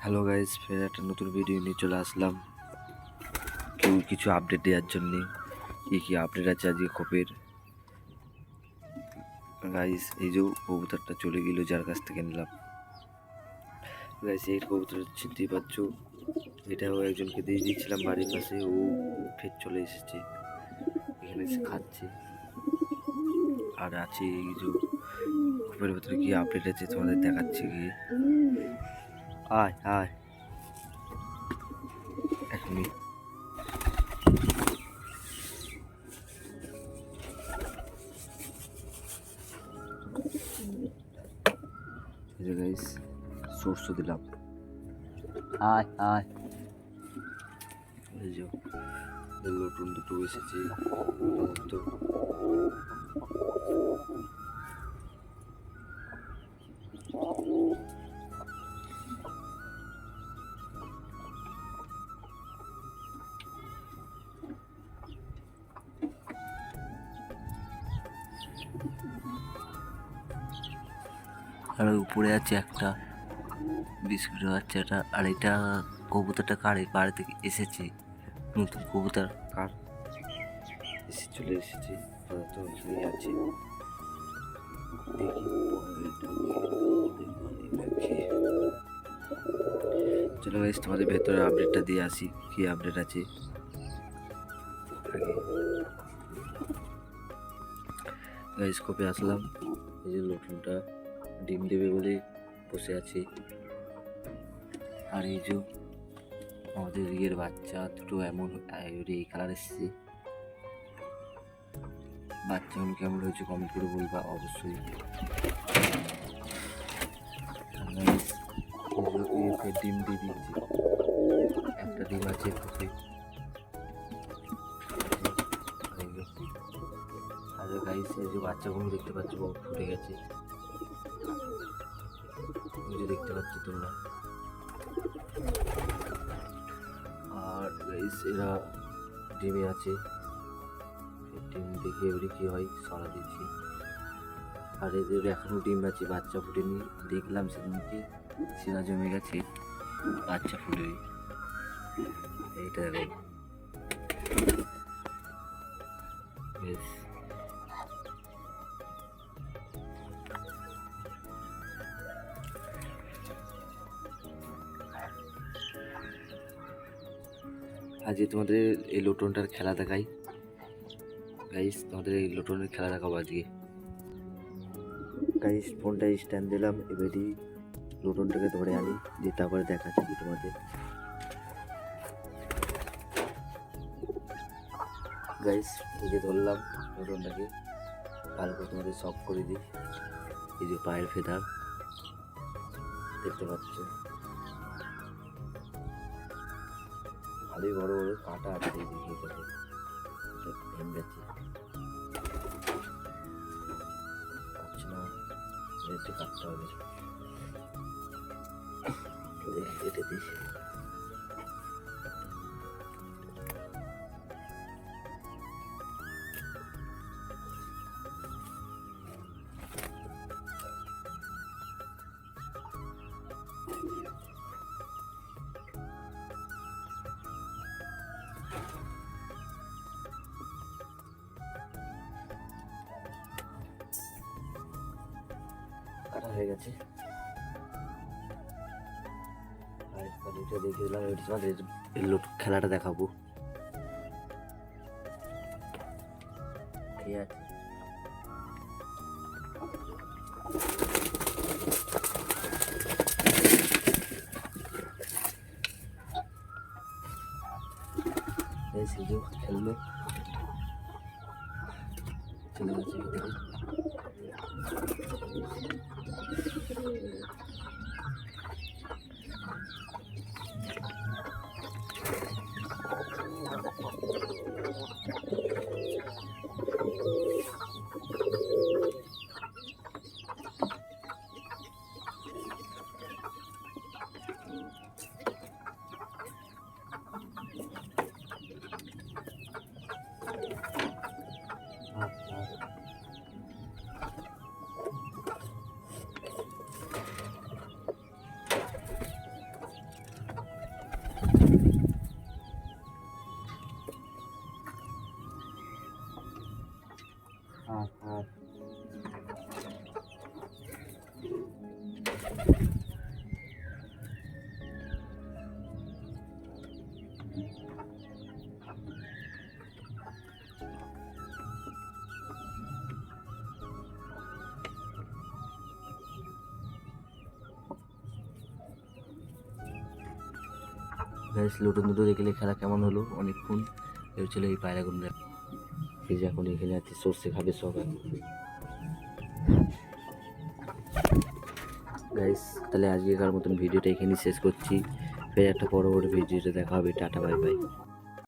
Hello guys, ফের একটা নতুন ভিডিও নিয়ে চলে আসলাম কিছু আপডেট দেওয়ার জন্য। কি আপডেট আছে আজকে খোপের গাইস। এই যে কবুতরটা চলে গেল যার কাছ থেকে নিলাম গাইস। এই কবুতর চিনতেই পারছো, এটাও একজনকে দিয়ে দিয়েছিলাম বাড়ির পাশে। ও ফের চলে এসেছে, এখানে এসে খাচ্ছে। আর আছে এই যে খোপের ভেতরে কি আপডেট আছে তোমাদের দেখাচ্ছে। কি আয় আয় এক মিনিট। গাইস সরষে দিলাম। আয় আয়, এই যে নতুন দুটো এসেছে তো। আর উপরে আছে একটা বিস্কুটের বাচ্চাটা। আর এটা কবুতরটা কারে বাড়ি থেকে এসেছে, নতুন কবুতর কার এসে চলে এসেছে তো এখানেই আছে। চলো গাইস, তোমাদের ভেতরে আপডেটটা দিয়ে আসি কি আপডেট আছে আগে। গাইস কপে আসলাম, এই যে নতুনটা ডিম দেবে বলে বসে আছে। আর এই যে আমাদের ইয়ের বাচ্চা দুটো এমন এই কালার এসছে। বাচ্চাগুলো কেমন হয়েছে কমেন্ট করে বলবা অবশ্যই। ডিম দিয়ে দিয়েছি, একটা ডিম আছে খোপে। আর গাইস এই যে বাচ্চাগুলো দেখতে পাচ্ছ ফুটে গেছে, এই যে দেখতে পাচ্ছ তোমরা। আর গাইস এরা ডিমে আছে, ডিম দেখে এবারে কি হয় সরা দিচ্ছি। আর এদের এখনো ডিম আছে, বাচ্চা ফুটেনি। দেখলাম সেদিনকে শিরা জমে গেছে, বাচ্চা ফুটেনি। এইটা দেখো বেশ। আজকে তোমাদের এই লোটনটার খেলা দেখাই গাইস। তোমাদের এই লোটনের খেলা দেখাবো আজকে গাইস। ফোনটা স্ট্যান্ড দিলাম, এবারে লোটনটাকে ধরে আনি দিয়ে তারপরে দেখাচ্ছি তোমাদের গাইস। এই যে ধরলাম লোটনটাকে, ভালো করে তোমাদের সফ করে দিই। এই যে পায়ের ফেদার দেখতে পাচ্ছ, ভালোই বড় বড় কাঁটা আছে। এই দিকে এটাতে ভেঙে গেছে, পাচ্ছি না, একটু কাটতে হবে। দেখি কেটে দিই। কাটা হয়ে গেছে। আর এটা দেখে দিলাম, এবার তোমাদের খেলাটা দেখাবো। ঠিক আছে, খেললো চলে গেছে ভিতরে। গাইস লুডো দুটো দেখলে খেলা কেমন হলো অনেকক্ষণ। এর ছিল এই পায়রাগুলো, এই যে এখন এখানে আছে সর্ষে খাবে সবাই। গাইস তাহলে আজকেকার মতন ভিডিওটা এখানেই শেষ করছি। ফের একটা পরবর্তী ভিডিওতে দেখা হবে। Tata bye bye.